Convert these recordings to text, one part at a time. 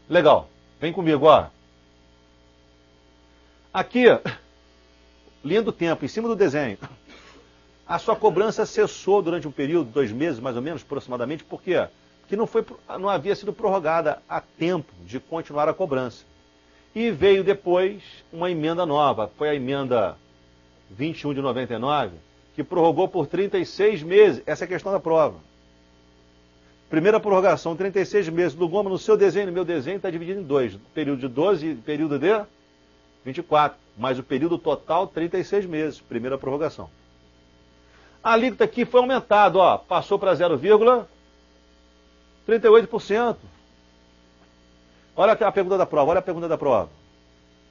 Legal, vem comigo, ó. Aqui, linha do tempo, em cima do desenho. A sua cobrança cessou durante um período, 2 meses mais ou menos, aproximadamente. Por quê? Porque não havia sido prorrogada a tempo de continuar a cobrança. E veio depois uma emenda nova, foi a emenda 21 de 99, que prorrogou por 36 meses. Essa é a questão da prova. Primeira prorrogação, 36 meses. Lugoma, no seu desenho, no meu desenho, está dividido em 2. Período de 12 e período de 24. Mas o período total, 36 meses. Primeira prorrogação. A alíquota aqui foi aumentado, ó. Passou para 0,38%. Olha a pergunta da prova, olha a pergunta da prova.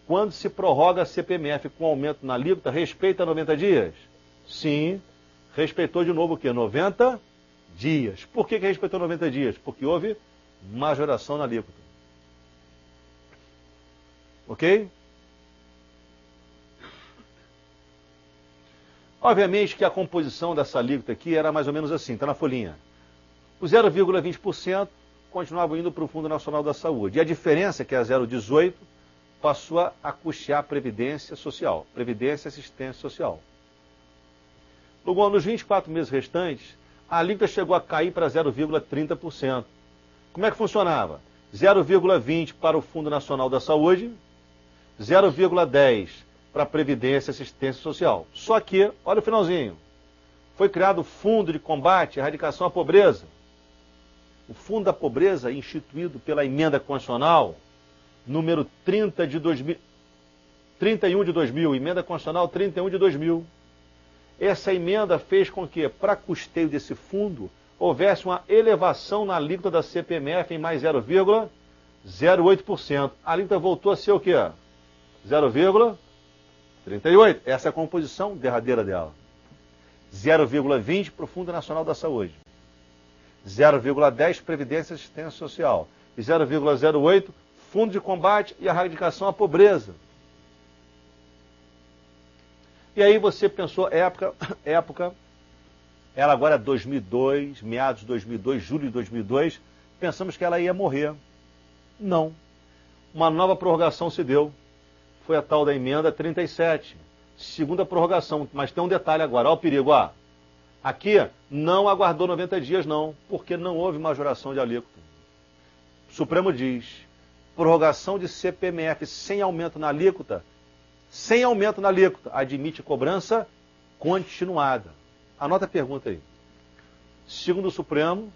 Quando se prorroga a CPMF com aumento na alíquota, respeita 90 dias? Sim. Respeitou de novo o quê? 90 dias. Por que respeitou 90 dias? Porque houve majoração na alíquota. Ok? Obviamente que a composição dessa alíquota aqui era mais ou menos assim, está na folhinha. O 0,20% continuava indo para o Fundo Nacional da Saúde. E a diferença, que é a 0,18%, passou a custear a Previdência Social. Previdência e Assistência Social. Logo, nos 24 meses restantes, a alíquota chegou a cair para 0,30%. Como é que funcionava? 0,20% para o Fundo Nacional da Saúde, 0,10% para a Previdência e Assistência Social. Só que, olha o finalzinho, foi criado o Fundo de Combate à Erradicação à Pobreza. O Fundo da Pobreza, instituído pela Emenda Constitucional, número 31 de 2000, Emenda Constitucional 31 de 2000. Essa emenda fez com que, para custeio desse fundo, houvesse uma elevação na alíquota da CPMF em mais 0,08%. A alíquota voltou a ser o quê? 0,38%. Essa é a composição derradeira dela. 0,20% para o Fundo Nacional da Saúde. 0,10% Previdência e Assistência Social. E 0,08% Fundo de Combate e Erradicação à Pobreza. E aí você pensou, época, ela agora é 2002, meados de 2002, julho de 2002, pensamos que ela ia morrer. Não. Uma nova prorrogação se deu. Foi a tal da emenda 37. Segunda prorrogação, mas tem um detalhe agora, olha o perigo, ó. Aqui não aguardou 90 dias não, porque não houve majoração de alíquota. O Supremo diz, prorrogação de CPMF sem aumento na alíquota, admite cobrança continuada. Anota a pergunta aí. Segundo o Supremo,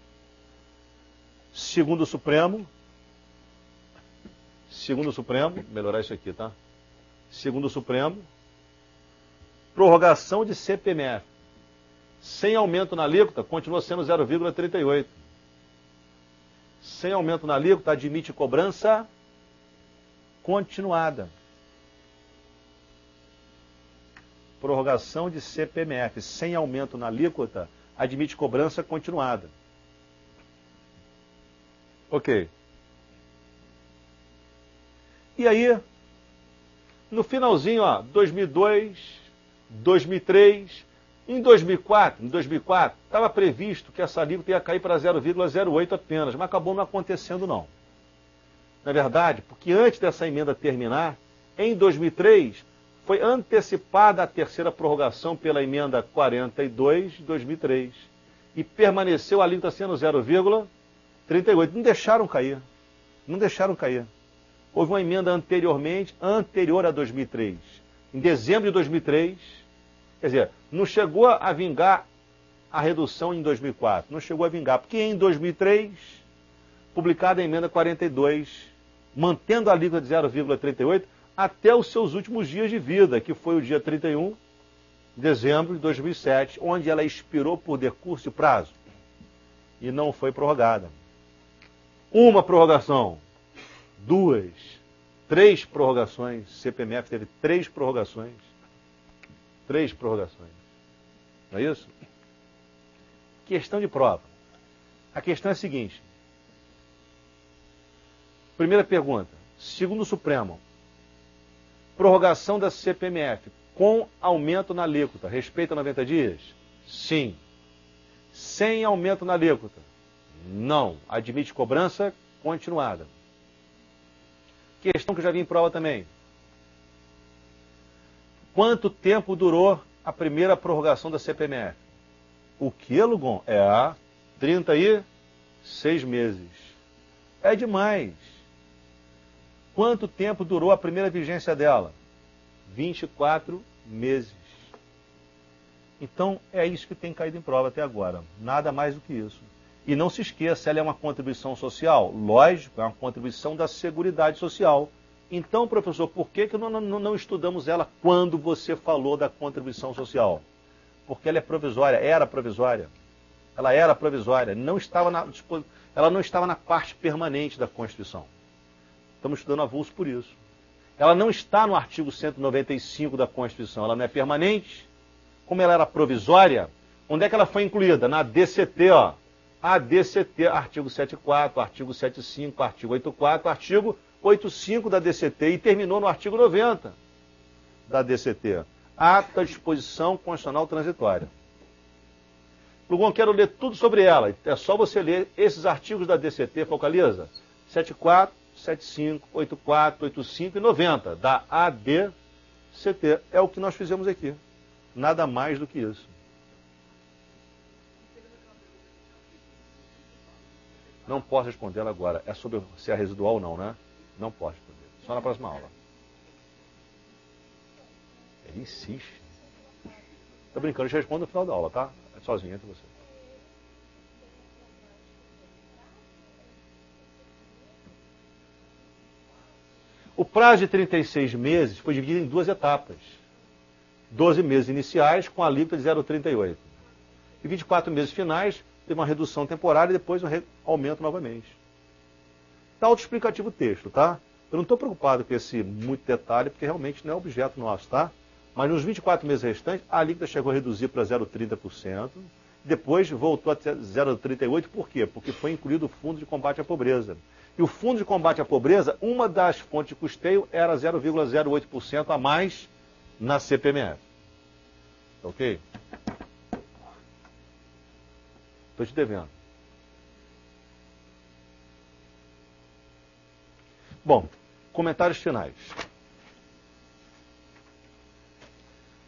melhorar isso aqui, tá? Segundo o Supremo, prorrogação de CPMF sem aumento na alíquota continua sendo 0,38. Sem aumento na alíquota admite cobrança continuada. Prorrogação de CPMF sem aumento na alíquota admite cobrança continuada. Ok. E aí, no finalzinho, ó, 2002, 2003, em 2004, estava previsto que essa alíquota ia cair para 0,08 apenas, mas acabou não acontecendo não. Na verdade, porque antes dessa emenda terminar, em 2003, foi antecipada a terceira prorrogação pela emenda 42 de 2003 e permaneceu a alíquota sendo 0,38. Não deixaram cair. Houve uma emenda anterior a 2003, em dezembro de 2003, quer dizer, não chegou a vingar a redução em 2004, não chegou a vingar, porque em 2003, publicada a emenda 42, mantendo a alíquota de 0,38, até os seus últimos dias de vida, que foi o dia 31 de dezembro de 2007, onde ela expirou por decurso de prazo e não foi prorrogada. Uma prorrogação, 2, 3 prorrogações. CPMF teve 3 prorrogações. 3 prorrogações. Não é isso? Questão de prova. A questão é a seguinte. Primeira pergunta. Segundo o Supremo, prorrogação da CPMF com aumento na alíquota, respeita 90 dias? Sim. Sem aumento na alíquota? Não. Admite cobrança continuada. Questão que eu já vi em prova também. Quanto tempo durou a primeira prorrogação da CPMF? O que, Lugon? 36 meses. É demais. Quanto tempo durou a primeira vigência dela? 24 meses. Então, é isso que tem caído em prova até agora. Nada mais do que isso. E não se esqueça, ela é uma contribuição social? Lógico, é uma contribuição da Seguridade Social. Então, professor, por que não estudamos ela quando você falou da contribuição social? Porque ela é provisória, era provisória. Ela era provisória, ela não estava na parte permanente da Constituição. Estamos estudando avulso por isso. Ela não está no artigo 195 da Constituição, ela não é permanente. Como ela era provisória, onde é que ela foi incluída? Na DCT, ó. A DCT, artigo 74, artigo 75, artigo 84, artigo 85 da DCT e terminou no artigo 90 da DCT. Ata de Disposição Constitucional Transitória. Lugon, quero ler tudo sobre ela. É só você ler esses artigos da DCT, focaliza. 74, 75, 84, 85 e 90 da ADCT. É o que nós fizemos aqui. Nada mais do que isso. Não posso responder ela agora. É sobre se é residual ou não, né? Não posso responder. Só na próxima aula. Ele insiste. Tô brincando, eu te respondo no final da aula, tá? É sozinho entre você. O prazo de 36 meses foi dividido em 2 etapas. 12 meses iniciais com a alíquota de 0,38. E 24 meses finais, teve uma redução temporária e depois um aumento novamente. Está autoexplicativo o texto, tá? Eu não estou preocupado com esse muito detalhe, porque realmente não é objeto nosso, tá? Mas nos 24 meses restantes, a alíquota chegou a reduzir para 0,30%, depois voltou a 0,38%, por quê? Porque foi incluído o Fundo de Combate à Pobreza. E o Fundo de Combate à Pobreza, uma das fontes de custeio era 0,08% a mais na CPMF. Ok? Estou te devendo. Bom, comentários finais.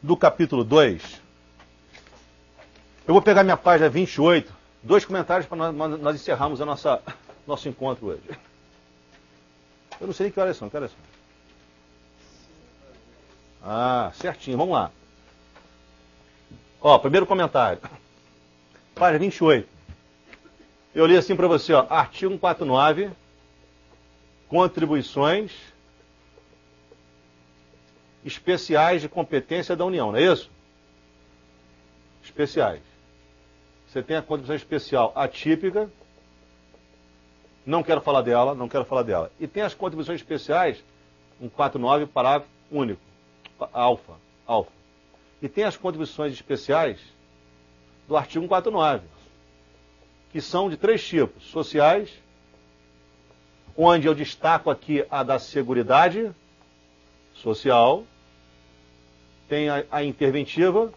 Do capítulo 2, eu vou pegar minha página 28, 2 comentários para nós encerrarmos nosso encontro hoje. Eu não sei nem que horas são, que horas são? Ah, certinho, vamos lá. Ó, primeiro comentário. Página 28. Eu li assim para você, ó, artigo 149, contribuições especiais de competência da União, não é isso? Especiais. Você tem a contribuição especial atípica, não quero falar dela. E tem as contribuições especiais, 149, parágrafo único, alfa. E tem as contribuições especiais do artigo 149, que são de 3 tipos: sociais, onde eu destaco aqui a da Seguridade Social, tem a interventiva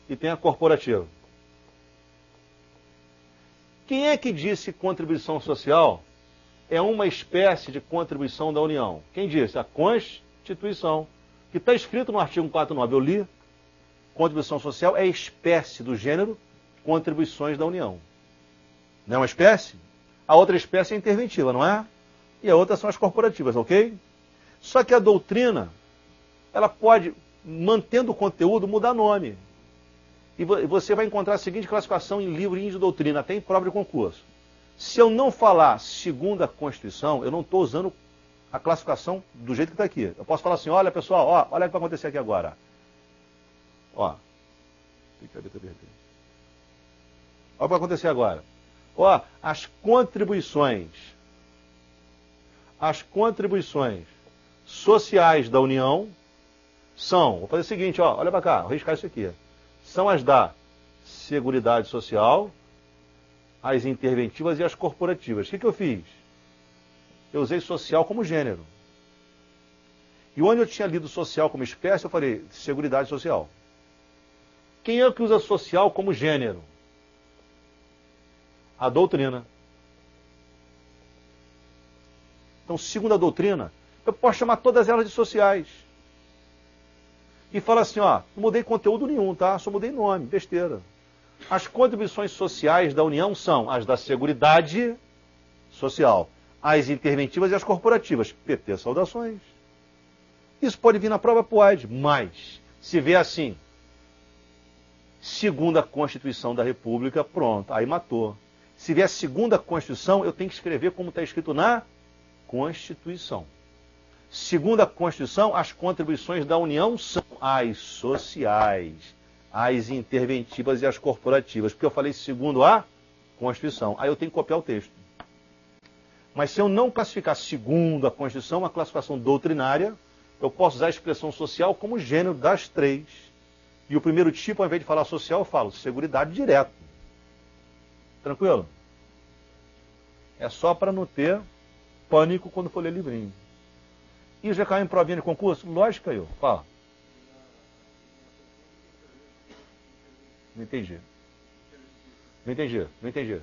e tem a corporativa. Quem é que disse que contribuição social é uma espécie de contribuição da União? Quem disse? A Constituição, que está escrito no artigo 149, eu li. Contribuição social é espécie do gênero contribuições da União. Não é uma espécie? A outra espécie é interventiva, não é? E a outra são as corporativas, ok? Só que a doutrina, ela pode, mantendo o conteúdo, mudar nome. E você vai encontrar a seguinte classificação em livrinhos de doutrina, até em prova de concurso. Se eu não falar segundo a Constituição, eu não estou usando a classificação do jeito que está aqui. Eu posso falar assim, olha pessoal, ó, olha o que vai acontecer aqui agora. Ó. Olha o que vai acontecer agora. Ó, as contribuições as contribuições sociais da União são, vou fazer o seguinte, ó, olha para cá, vou riscar isso aqui, são as da Seguridade Social, as interventivas e as corporativas. O que eu fiz? Eu usei social como gênero. E onde eu tinha lido social como espécie, eu falei Seguridade Social. Quem é que usa social como gênero? A doutrina. Então, segundo a doutrina, eu posso chamar todas elas de sociais. E fala assim, ó, não mudei conteúdo nenhum, tá? Só mudei nome, besteira. As contribuições sociais da União são as da Seguridade Social, as interventivas e as corporativas. PT, saudações. Isso pode vir na prova, pode, mas se vê assim, segundo a Constituição da República, pronto, aí matou. Se vier a segunda Constituição, eu tenho que escrever como está escrito na Constituição. Segundo a Constituição, as contribuições da União são as sociais, as interventivas e as corporativas. Porque eu falei segundo a Constituição. Aí eu tenho que copiar o texto. Mas se eu não classificar segundo a Constituição, uma classificação doutrinária, eu posso usar a expressão social como gênero das três. E o primeiro tipo, ao invés de falar social, eu falo seguridade direto. Tranquilo? É só para não ter pânico quando for ler livrinho. E já caiu em provinha de concurso? Lógico que caiu. Fala. Não entendi. Não entendi. Não entendi.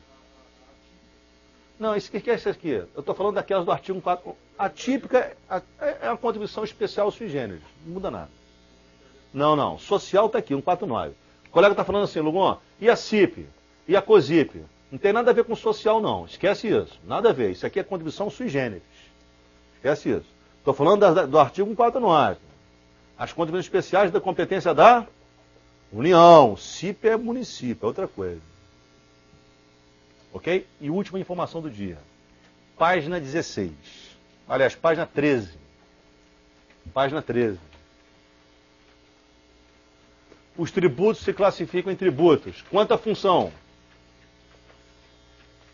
Não, isso que é isso aqui? Eu estou falando daquelas do artigo 4. A típica é uma contribuição especial sui generis. Não muda nada. Não, não. Social está aqui, 149. O colega está falando assim, Lugon, e a CIP? E a COSIP? Não tem nada a ver com social, não. Esquece isso. Nada a ver. Isso aqui é contribuição sui generis. Esquece isso. Estou falando do artigo 149. As contribuições especiais da competência da União. CIP é município, é outra coisa. Ok? E última informação do dia. Página 16. Aliás, página 13. Página 13. Os tributos se classificam em tributos. Quanto à função?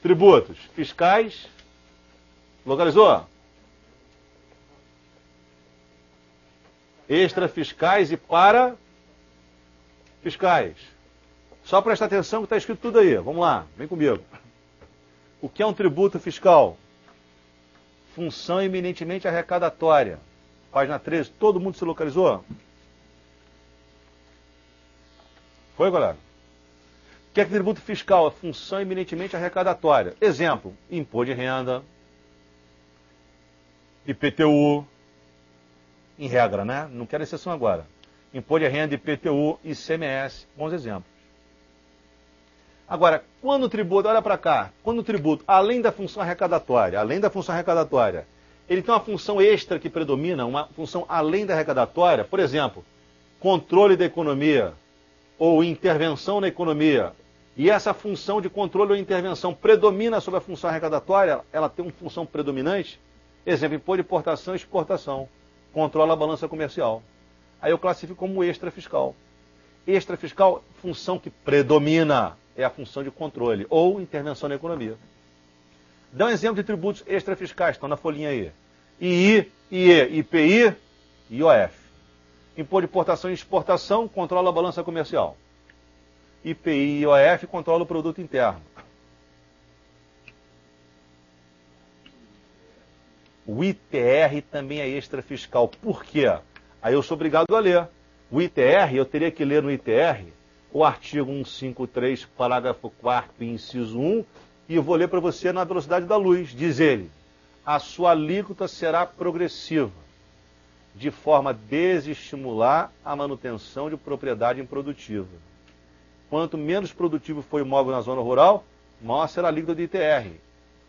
Tributos fiscais. Localizou? Extrafiscais e parafiscais. Só prestar atenção que está escrito tudo aí. Vamos lá, vem comigo. O que é um tributo fiscal? Função eminentemente arrecadatória. Página 13, todo mundo se localizou? Foi, galera? O que é tributo fiscal? A função eminentemente arrecadatória. Exemplo, imposto de renda, IPTU, em regra, né? Não quero exceção agora. Imposto de renda, IPTU, ICMS, bons exemplos. Agora, quando o tributo, olha para cá, quando o tributo, além da função arrecadatória, ele tem uma função extra que predomina, uma função além da arrecadatória, por exemplo, controle da economia ou intervenção na economia, e essa função de controle ou intervenção predomina sobre a função arrecadatória, ela tem uma função predominante, exemplo, imposto de importação e exportação, controla a balança comercial. Aí eu classifico como extrafiscal. Extrafiscal, função que predomina, é a função de controle ou intervenção na economia. Dá um exemplo de tributos extrafiscais, estão na folhinha aí. II, IE, IPI e IOF. Imposto de importação e exportação controla a balança comercial. IPI e IOF controla o produto interno. O ITR também é extrafiscal. Por quê? Aí eu sou obrigado a ler. O ITR, eu teria que ler no ITR o artigo 153, parágrafo 4º, inciso 1, e eu vou ler para você na velocidade da luz. Diz ele, a sua alíquota será progressiva, de forma a desestimular a manutenção de propriedade improdutiva. Quanto menos produtivo for o imóvel na zona rural, maior será a alíquota do ITR.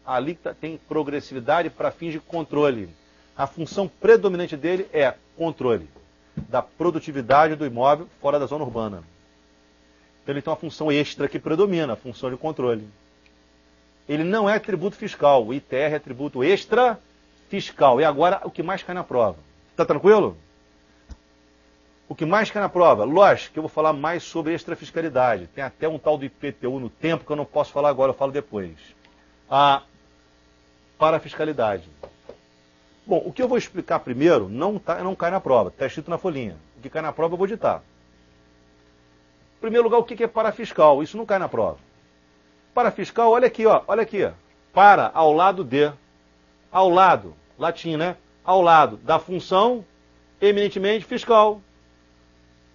A alíquota tem progressividade para fins de controle. A função predominante dele é controle da produtividade do imóvel fora da zona urbana. Então ele tem uma função extra que predomina, a função de controle. Ele não é tributo fiscal, o ITR é tributo extra fiscal. E agora o que mais cai na prova? Tá tranquilo? O que mais cai na prova? Lógico que eu vou falar mais sobre extrafiscalidade. Tem até um tal do IPTU no tempo que eu não posso falar agora, eu falo depois. A parafiscalidade. Bom, o que eu vou explicar primeiro não cai na prova, está escrito na folhinha. O que cai na prova eu vou ditar. Em primeiro lugar, o que é parafiscal? Isso não cai na prova. Parafiscal, olha aqui, ó, olha aqui. Para, ao lado de, ao lado, latim, né? Ao lado da função eminentemente fiscal.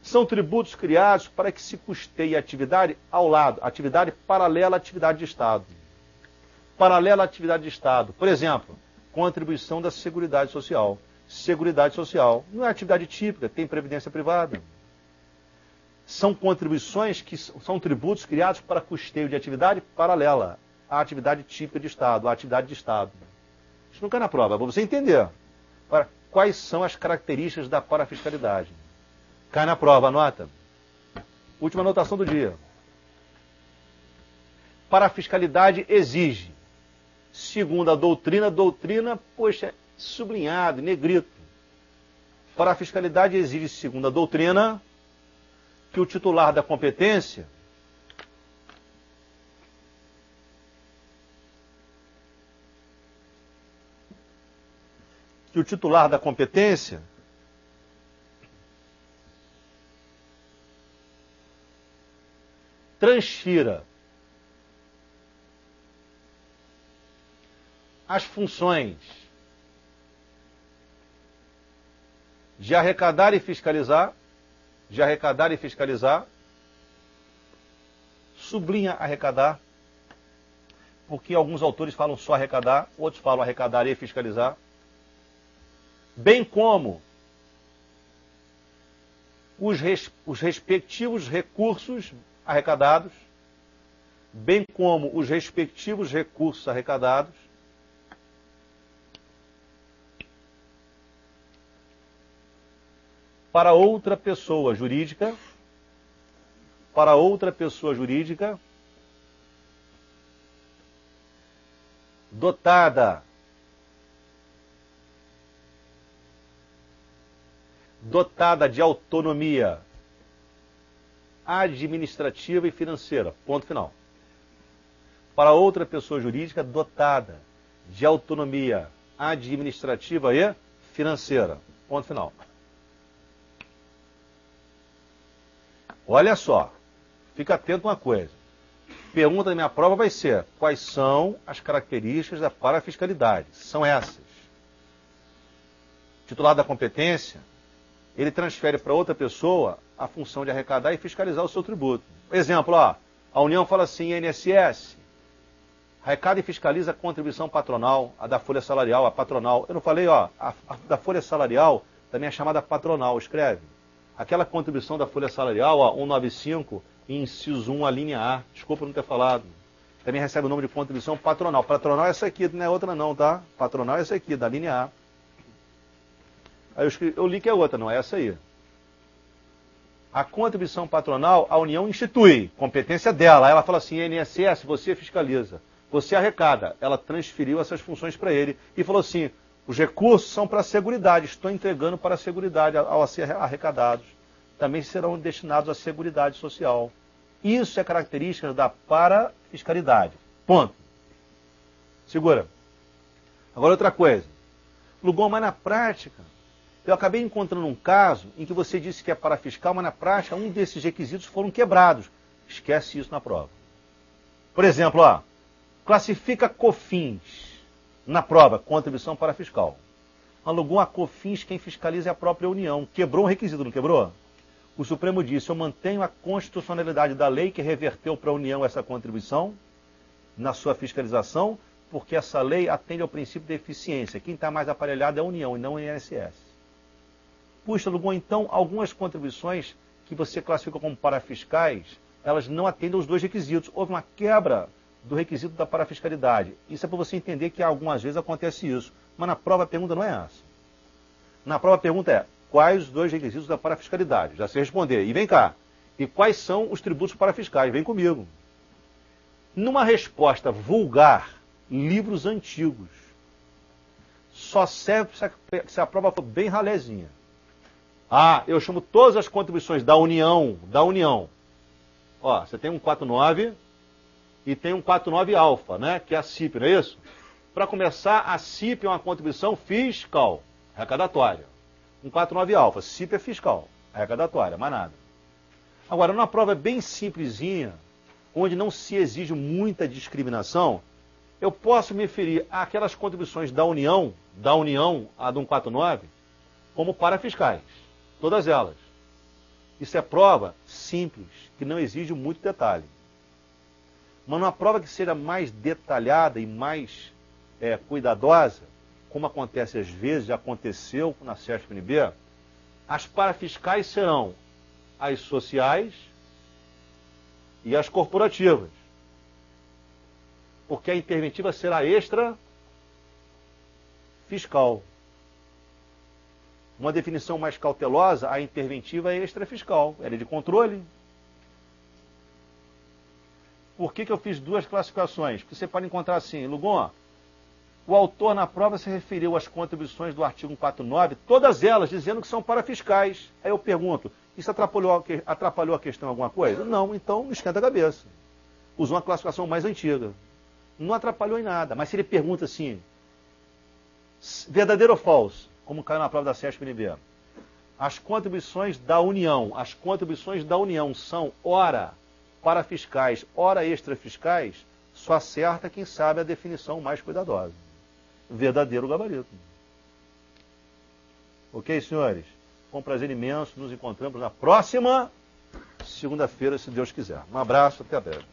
São tributos criados para que se custeie a atividade ao lado, atividade paralela à atividade de Estado. Paralela à atividade de Estado. Por exemplo, contribuição da Seguridade Social. Seguridade Social não é atividade típica, tem previdência privada. São contribuições que são tributos criados para custeio de atividade paralela à atividade típica de Estado, à atividade de Estado. Isso não cai na prova, é para você entender. Agora, quais são as características da parafiscalidade? Cai na prova, anota. Última anotação do dia. Parafiscalidade exige, segundo a doutrina, poxa, sublinhado, negrito. Parafiscalidade exige, segundo a doutrina, que o titular da competência transfira as funções de arrecadar e fiscalizar, sublinha arrecadar, porque alguns autores falam só arrecadar, outros falam arrecadar e fiscalizar, bem como os respectivos recursos arrecadados, para outra pessoa jurídica, dotada de autonomia administrativa e financeira. Ponto final. Para outra pessoa jurídica dotada de autonomia administrativa e financeira. Ponto final. Olha só, fica atento a uma coisa. Pergunta da minha prova vai ser: quais são as características da parafiscalidade? São essas. O titular da competência, ele transfere para outra pessoa a função de arrecadar e fiscalizar o seu tributo. Exemplo, ó, a União fala assim: INSS, arrecada e fiscaliza a contribuição patronal, a da folha salarial, a patronal. Eu não falei, ó, a da folha salarial também é chamada patronal, escreve. Aquela contribuição da folha salarial, ó, 195, inciso 1, a linha A. Desculpa não ter falado. Também recebe o nome de contribuição patronal. Patronal é essa aqui, não é outra não, tá? Patronal é essa aqui, da linha A. Aí eu li que é outra, não é essa aí. A contribuição patronal, a União institui, competência dela. Aí ela fala assim: INSS, você fiscaliza, você arrecada. Ela transferiu essas funções para ele e falou assim: os recursos são para a Seguridade, estou entregando para a Seguridade ao ser arrecadados. Também serão destinados à Seguridade Social. Isso é característica da parafiscalidade. Ponto. Segura. Agora outra coisa. Lugon, mas na prática, eu acabei encontrando um caso em que você disse que é parafiscal, mas na prática um desses requisitos foram quebrados. Esquece isso na prova. Por exemplo, ó, classifica COFINS na prova, contribuição parafiscal. Alugou a COFINS, quem fiscaliza é a própria União. Quebrou um requisito, não quebrou? O Supremo disse: eu mantenho a constitucionalidade da lei que reverteu para a União essa contribuição na sua fiscalização, porque essa lei atende ao princípio da eficiência. Quem está mais aparelhado é a União e não o INSS. Puxa, Lugon, então algumas contribuições que você classifica como parafiscais, elas não atendem aos dois requisitos. Houve uma quebra do requisito da parafiscalidade. Isso é para você entender que algumas vezes acontece isso. Mas na prova a pergunta não é essa. Na prova a pergunta é: quais os dois requisitos da parafiscalidade? Já sei responder. E vem cá. E quais são os tributos parafiscais? Vem comigo. Numa resposta vulgar, livros antigos. Só serve se a prova for bem ralézinha. Ah, eu chamo todas as contribuições da União. Ó, você tem um 49 e tem um 49 alfa, né? Que é a CIP, não é isso? Para começar, a CIP é uma contribuição fiscal, arrecadatória. 149 alfa, CIP é fiscal, arrecadatória, mais nada. Agora, numa prova bem simplesinha, onde não se exige muita discriminação, eu posso me referir àquelas contribuições da União, a do 149, como parafiscais, todas elas. Isso é prova simples, que não exige muito detalhe. Mas numa prova que seja mais detalhada e mais cuidadosa, como acontece às vezes, já aconteceu na CESP-NB, as parafiscais serão as sociais e as corporativas. Porque a interventiva será extra fiscal. Uma definição mais cautelosa, a interventiva é extra fiscal, ela é de controle. Por que eu fiz duas classificações? Porque você pode encontrar assim, Lugon, o autor na prova se referiu às contribuições do artigo 149, todas elas dizendo que são parafiscais. Aí eu pergunto, isso atrapalhou a questão em alguma coisa? Não, então não esquenta a cabeça. Usou uma classificação mais antiga. Não atrapalhou em nada. Mas se ele pergunta assim, verdadeiro ou falso, como caiu na prova da CESP-NB, as contribuições da União são ora parafiscais, ora extrafiscais, só acerta quem sabe a definição mais cuidadosa. Verdadeiro gabarito. Ok, senhores? Com um prazer imenso, nos encontramos na próxima segunda-feira, se Deus quiser. Um abraço, até breve.